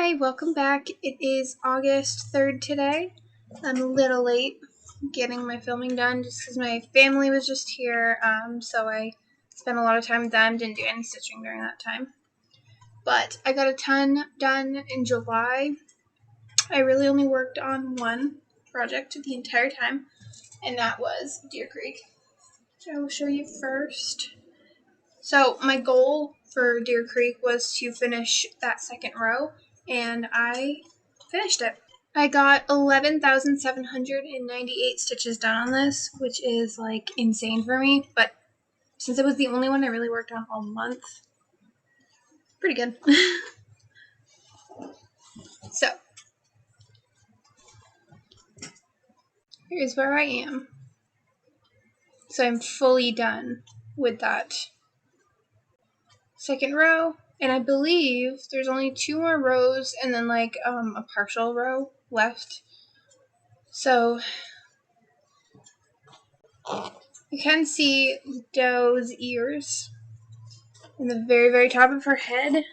Hi, welcome back. It is August 3rd today. I'm a little late getting my filming done just because my family was just here, so I spent a lot of time with them, didn't do any stitching during that time. But I got a ton done in July. I really only worked on one project the entire time, and that was Deer Creek. So I will show you first. So my goal for Deer Creek was to finish that second row, and I finished it. I got 11,798 stitches done on this, which is like insane for me, but since it was the only one I really worked on all month, pretty good. So here's where I am. So I'm fully done with that second row, and I believe there's only 2 more rows and then like a partial row left. So you can see Doe's ears in the very, very top of her head.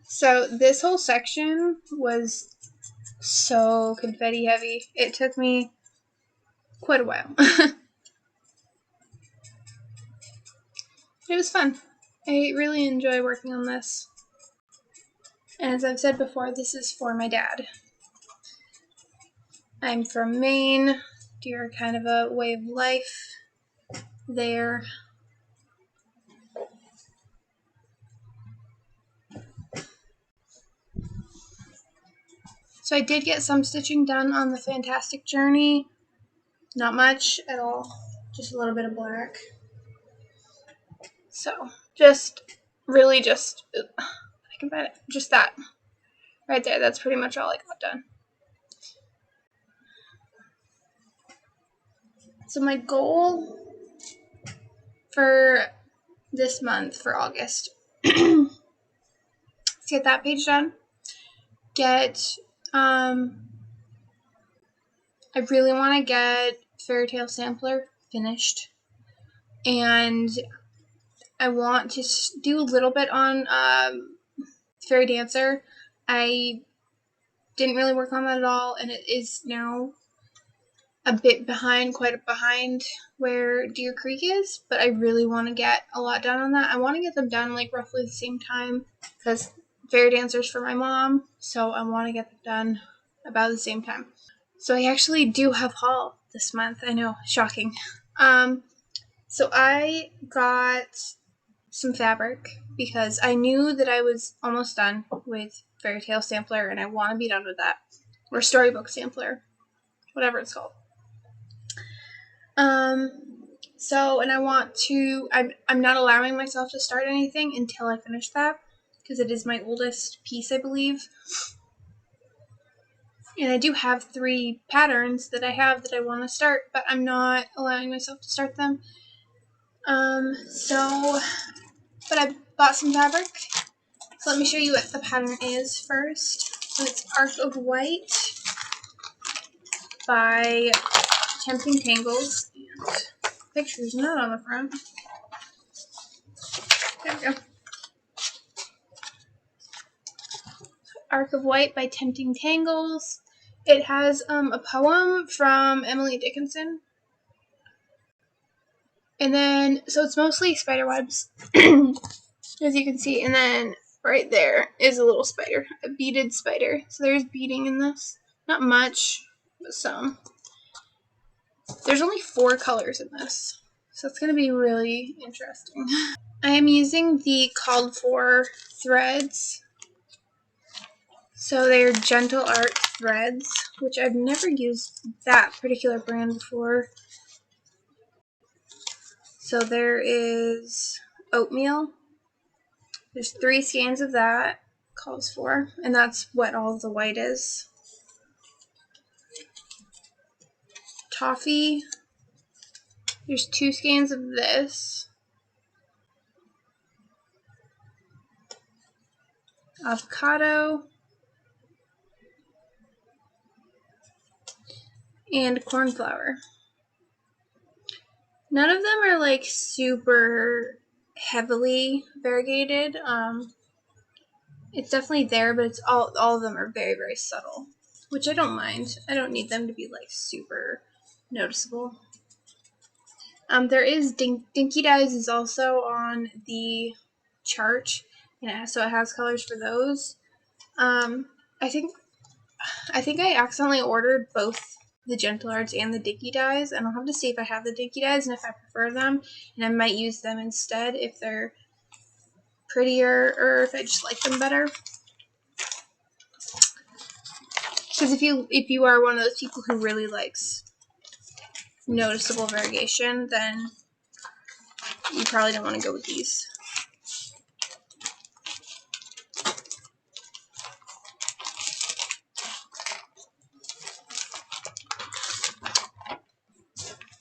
So this whole section was so confetti heavy. It took me quite a while. It was fun. I really enjoy working on this. And as I've said before, this is for my dad. I'm from Maine. Deer are kind of a way of life there. So I did get some stitching done on the Fantastic Journey. Not much at all. Just a little bit of black. So just really just, I can find it, just that right there. That's pretty much all I got done. So my goal for this month, for August, is get that page done. I really want to get Fairy Tale Sampler finished, and I want to do a little bit on Fairy Dancer. I didn't really work on that at all, and it is now a bit behind, quite a behind where Deer Creek is, but I really want to get a lot done on that. I want to get them done like roughly the same time because Fairy Dancer's for my mom, so I want to get them done about the same time. So I actually do have haul this month. I know, shocking. So I got some fabric because I knew that I was almost done with Fairy Tale Sampler, and I want to be done with that, or Storybook Sampler, whatever it's called. And I want to, I'm not allowing myself to start anything until I finish that, because it is my oldest piece, I believe. And I do have 3 patterns that I want to start, but I'm not allowing myself to start them. But I bought some fabric. So let me show you what the pattern is first. So it's Arc of White by Tempting Tangles. And picture's not on the front. There we go. Arc of White by Tempting Tangles. It has a poem from Emily Dickinson. And then, so it's mostly spider webs, as you can see. And then right there is a little spider, a beaded spider. So there's beading in this. Not much, but some. There's only 4 colors in this, so it's going to be really interesting. I am using the called for threads. So they're Gentle Art threads, which I've never used that particular brand before. So there is oatmeal. There's 3 skeins of that, calls for, and that's what all of the white is. Toffee. There's 2 skeins of this. Avocado. And cornflower. None of them are like super heavily variegated. It's definitely there, but it's all of them are very, very subtle, which I don't mind. I don't need them to be like super noticeable. There is Dinky Dyes is also on the chart, and so it has colors for those. I think I accidentally ordered both the Gentle Arts and the Dinky Dyes, and I'll have to see if I have the Dinky Dyes and if I prefer them, and I might use them instead if they're prettier or if I just like them better. Because if you are one of those people who really likes noticeable variegation, then you probably don't want to go with these.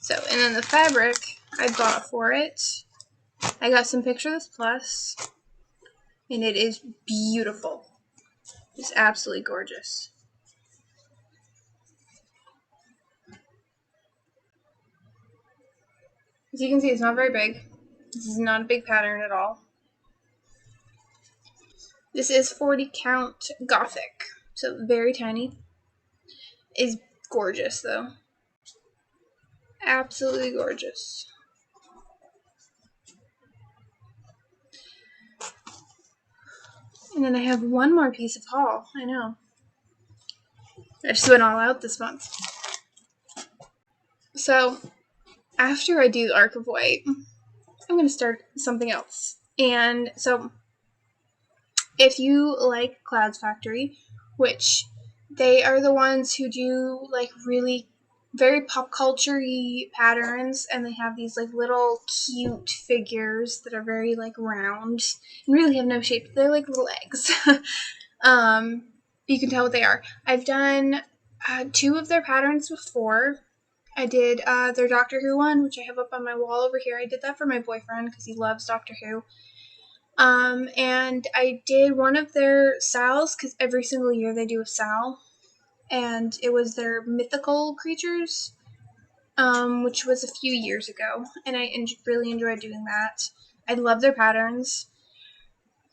So, and then the fabric I bought for it, I got some Picture This Plus, and it is beautiful. It's absolutely gorgeous. As you can see, it's not very big. This is not a big pattern at all. This is 40 count Gothic, so very tiny. It's gorgeous though. Absolutely gorgeous. And then I have one more piece of haul. I know. I just went all out this month. So, after I do Arc of White, I'm going to start something else. And so, if you like Clouds Factory, which they are the ones who do like really very pop culture-y patterns, and they have these like little cute figures that are very like round and really have no shape. They're like little eggs. You can tell what they are. I've done 2 of their patterns before. I did their Doctor Who one, which I have up on my wall over here. I did that for my boyfriend because he loves Doctor Who. And I did one of their Sals, because every single year they do a Sal, and it was their mythical creatures, which was a few years ago, and I really enjoyed doing that. I love their patterns,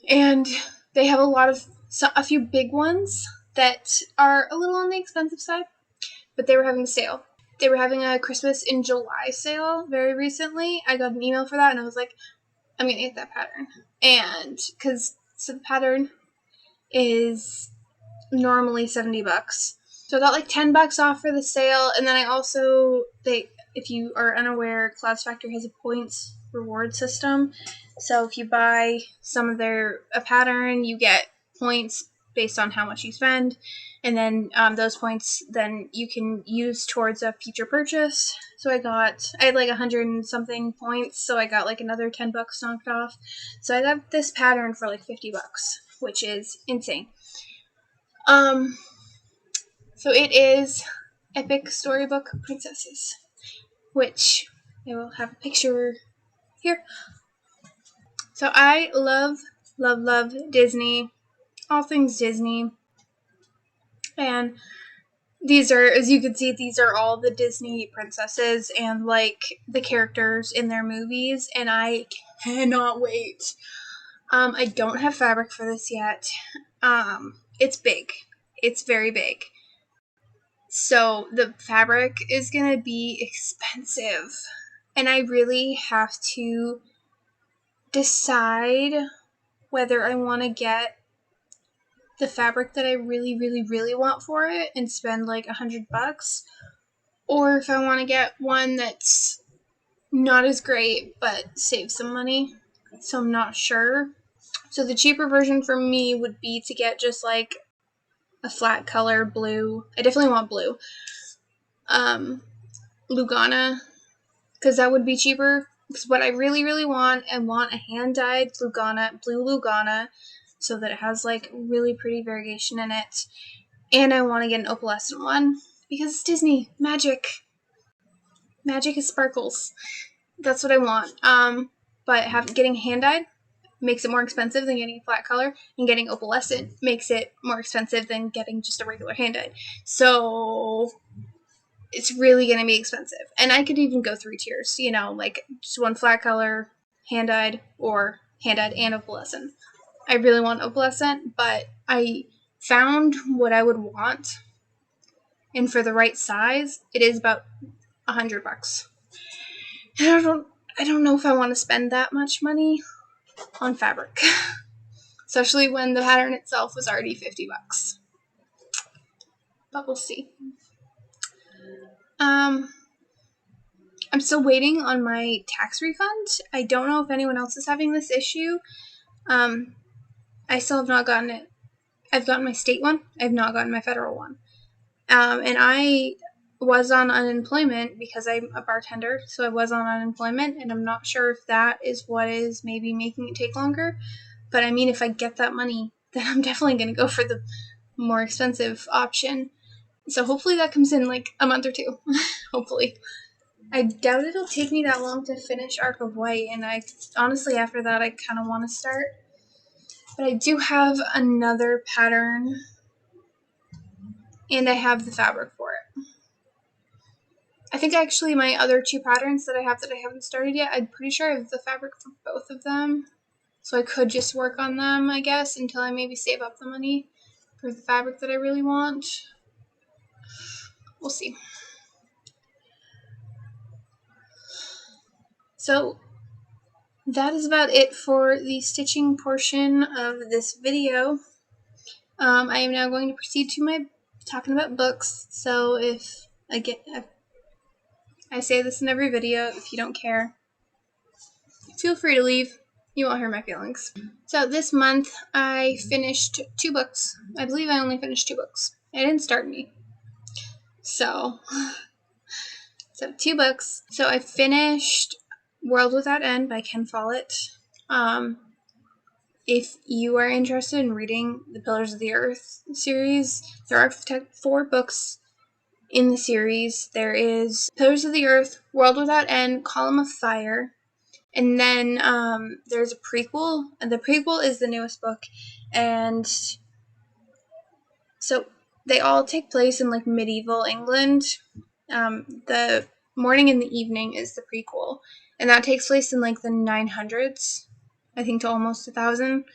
and they have a few big ones that are a little on the expensive side, but they were having a sale. They were having a Christmas in July sale very recently. I got an email for that, and I was like, I'm going to get that pattern. And because the pattern is normally $70. So I got like $10 off for the sale. And then I also, if you are unaware, Clouds Factory has a points reward system. So if you buy some of a pattern, you get points based on how much you spend. And then those points then you can use towards a future purchase. So I had like 100 and something points, so I got like another $10 knocked off. So I got this pattern for like $50, which is insane. So it is Epic Storybook Princesses, which I will have a picture here. So I love, love, love Disney, all things Disney. And these are, as you can see, these are all the Disney princesses and like the characters in their movies, and I cannot wait. I don't have fabric for this yet. It's big. It's very big. So the fabric is gonna be expensive, and I really have to decide whether I want to get the fabric that I really, really, really want for it and spend like $100, or if I want to get one that's not as great but save some money. So I'm not sure. So the cheaper version for me would be to get just like a flat color blue. I definitely want blue. Lugana, because that would be cheaper. Because what I really, really want, I want a hand-dyed Lugana, blue Lugana, so that it has like really pretty variegation in it. And I want to get an opalescent one because it's Disney. Magic. Magic is sparkles. That's what I want. But getting hand-dyed makes it more expensive than getting a flat color, and getting opalescent makes it more expensive than getting just a regular hand-dyed. So it's really going to be expensive. And I could even go 3 tiers, you know, like just one flat color, hand-dyed, or hand-dyed and opalescent. I really want opalescent, but I found what I would want, and for the right size, it is about $100. And I don't know if I want to spend that much money on fabric, especially when the pattern itself was already $50. But we'll see. I'm still waiting on my tax refund. I don't know if anyone else is having this issue. I still have not gotten it. I've gotten my state one. I have not gotten my federal one. And I was on unemployment because I'm a bartender, so I was on unemployment, and I'm not sure if that is what is maybe making it take longer. But I mean, if I get that money, then I'm definitely going to go for the more expensive option. So hopefully that comes in like a month or two. Hopefully. I doubt it'll take me that long to finish Arc of White, and I honestly, after that, I kind of want to start. But I do have another pattern, and I have the fabric for it. I think actually my other 2 patterns that I haven't started yet, I'm pretty sure I have the fabric for both of them. So I could just work on them, I guess, until I maybe save up the money for the fabric that I really want. We'll see. So that is about it for the stitching portion of this video. I am now going to proceed to my talking about books. So if I say this in every video, if you don't care, feel free to leave. You won't hurt my feelings. So this month I finished 2 books. I believe I only finished 2 books. I didn't start any. So 2 books. So I finished World Without End by Ken Follett. If you are interested in reading the Pillars of the Earth series, there are 4 books in the series. There is Pillars of the Earth, World Without End, Column of Fire, and then there's a prequel, and the prequel is the newest book, and so they all take place in like medieval England. The Morning and the Evening is the prequel, and that takes place in like the 900s, I think to almost 1000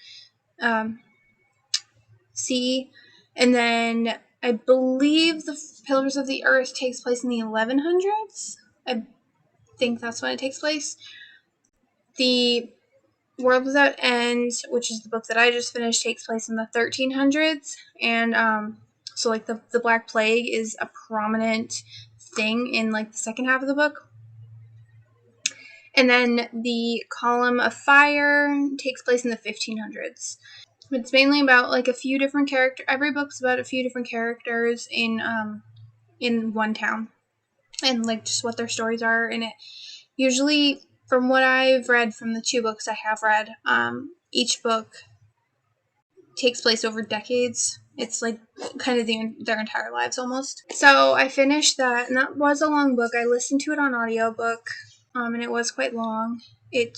CE, and then I believe the Pillars of the Earth takes place in the 1100s. I think that's when it takes place. The World Without End, which is the book that I just finished, takes place in the 1300s, and so like the Black Plague is a prominent thing in like the second half of the book. And then the Column of Fire takes place in the 1500s. It's mainly about like a few different characters. Every book's about a few different characters in one town, and like just what their stories are in it. Usually, from what I've read from the 2 books I have read, each book takes place over decades. It's like kind of their entire lives almost. So I finished that, and that was a long book. I listened to it on audiobook, and it was quite long. It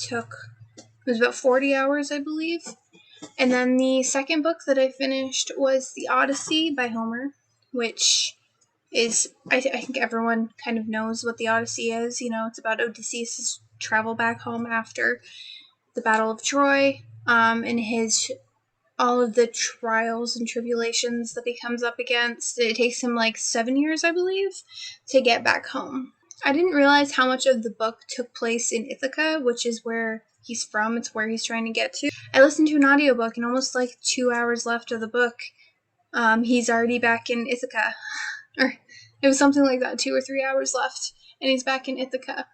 was about 40 hours, I believe. And then the second book that I finished was The Odyssey by Homer, which is, I think everyone kind of knows what the Odyssey is. You know, it's about Odysseus' travel back home after the Battle of Troy, and all of the trials and tribulations that he comes up against. It takes him like 7 years, I believe, to get back home. I didn't realize how much of the book took place in Ithaca, which is where he's from. It's where he's trying to get to. I listened to an audiobook, and almost like 2 hours left of the book, he's already back in Ithaca. Or it was something like that, 2 or 3 hours left, and he's back in Ithaca.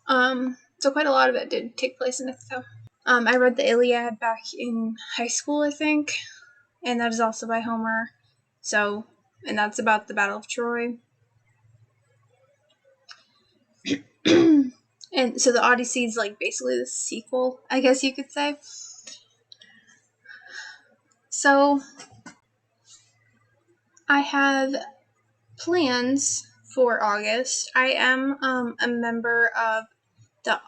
So quite a lot of it did take place in Ithaca. I read the Iliad back in high school, I think, and that is also by Homer. So, and that's about the Battle of Troy. And so the Odyssey is like basically the sequel, I guess you could say. So I have plans for August. I am a member of the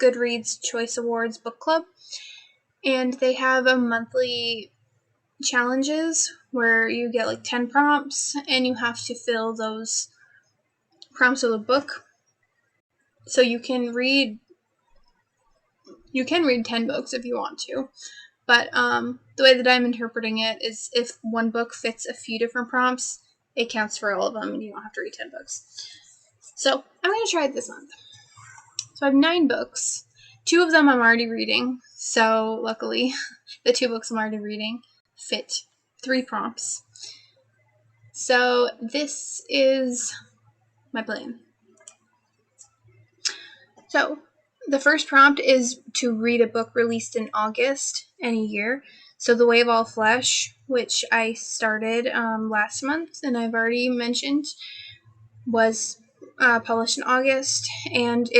Goodreads Choice Awards book club, and they have a monthly challenges where you get like 10 prompts, and you have to fill those prompts of a book. So you can read 10 books if you want to. But the way that I'm interpreting it is if one book fits a few different prompts, it counts for all of them and you don't have to read 10 books. So I'm going to try it this month. So I have 9 books. 2 of them I'm already reading. So luckily, the 2 books I'm already reading fit 3 prompts. So this is my plan. So the first prompt is to read a book released in August any year. So The Way of All Flesh, which I started last month and I've already mentioned, was published in August. And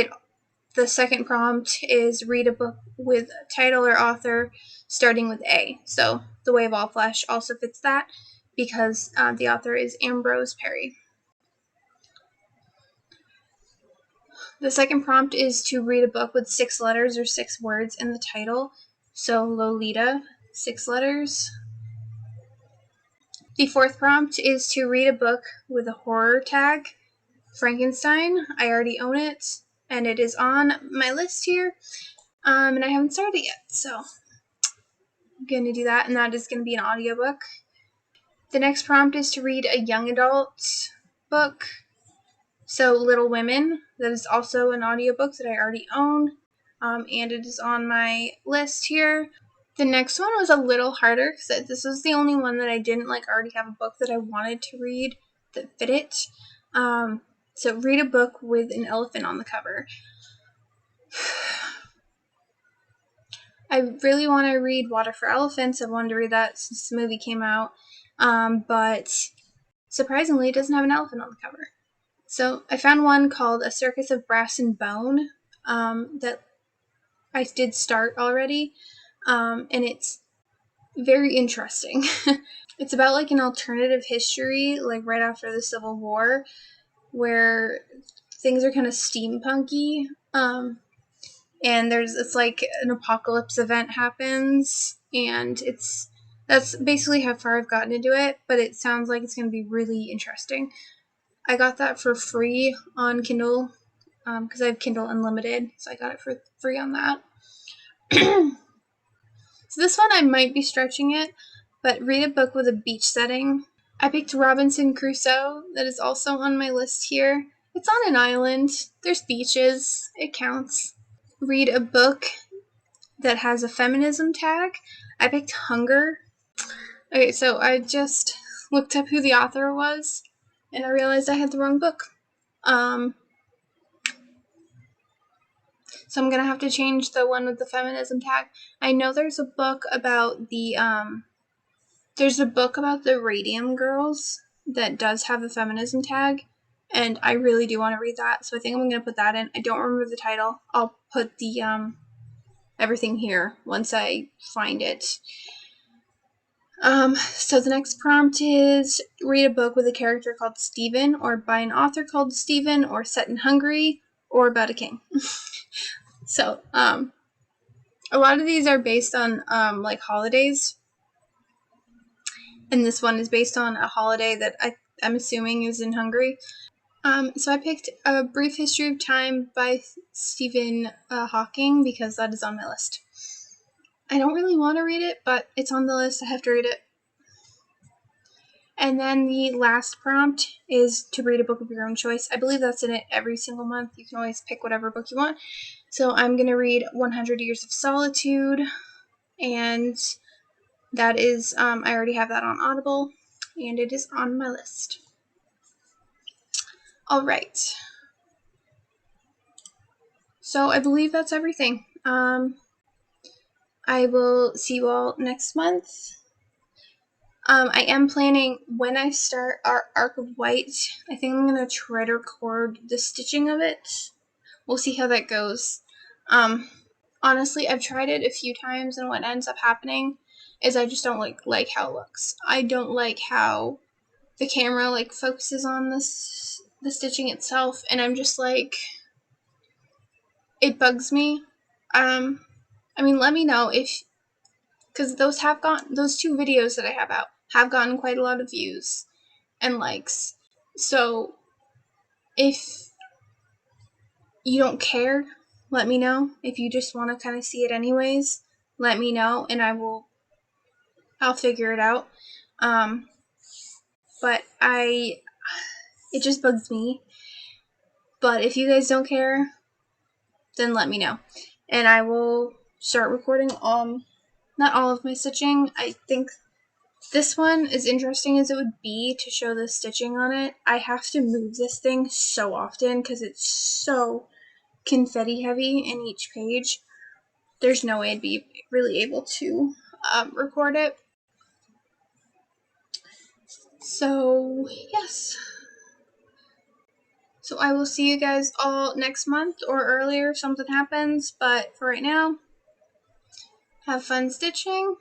the second prompt is read a book with a title or author starting with A. So The Way of All Flesh also fits that because the author is Ambrose Parry. The second prompt is to read a book with 6 letters or 6 words in the title. So Lolita, 6 letters. The fourth prompt is to read a book with a horror tag. Frankenstein, I already own it, and it is on my list here. And I haven't started it yet, so I'm going to do that, and that is going to be an audiobook. The next prompt is to read a young adult book. So Little Women, that is also an audiobook that I already own, and it is on my list here. The next one was a little harder because this was the only one that I didn't already have a book that I wanted to read that fit it. So read a book with an elephant on the cover. I really want to read Water for Elephants. I've wanted to read that since the movie came out, but surprisingly it doesn't have an elephant on the cover. So I found one called A Circus of Brass and Bone that I did start already, and it's very interesting. It's about an alternative history, right after the Civil War, where things are kind of steampunky, and it's an apocalypse event happens, and that's basically how far I've gotten into it, but it sounds like it's going to be really interesting. I got that for free on Kindle because I have Kindle Unlimited, so I got it for free on that. So this one I might be stretching it, but read a book with a beach setting. I picked Robinson Crusoe, that is also on my list here. It's on an island, there's beaches, it counts. Read a book that has a feminism tag. I picked Hunger. Okay, so I just looked up who the author was, and I realized I had the wrong book. So I'm going to have to change the one with the feminism tag. I know there's a book about the Radium Girls that does have the feminism tag, and I really do want to read that, so I think I'm going to put that in. I don't remember the title. I'll put the everything here once I find it. So the next prompt is read a book with a character called Stephen, or by an author called Stephen, or set in Hungary, or about a king. So, a lot of these are based on, holidays. And this one is based on a holiday that I'm assuming is in Hungary. So I picked A Brief History of Time by Stephen Hawking because that is on my list. I don't really want to read it, but it's on the list. I have to read it. And then the last prompt is to read a book of your own choice. I believe that's in it every single month. You can always pick whatever book you want. So I'm going to read 100 Years of Solitude, and that is, I already have that on Audible, and it is on my list. All right. So I believe that's everything. I will see you all next month. I am planning, when I start our Arc of White, I think I'm going to try to record the stitching of it. We'll see how that goes. Honestly, I've tried it a few times, and what ends up happening is I just don't like how it looks. I don't like how the camera focuses on the stitching itself, and I'm just it bugs me. Let me know because those 2 videos that I have out have gotten quite a lot of views and likes. So if you don't care, let me know. If you just want to kind of see it anyways, let me know, and I'll figure it out. But it just bugs me. But if you guys don't care, then let me know, and I will start recording not all of my stitching. I think this one, as interesting as it would be to show the stitching on it, I have to move this thing so often because it's so confetti heavy in each page. There's no way I'd be really able to record it. So, yes. So I will see you guys all next month or earlier if something happens, but for right now, have fun stitching.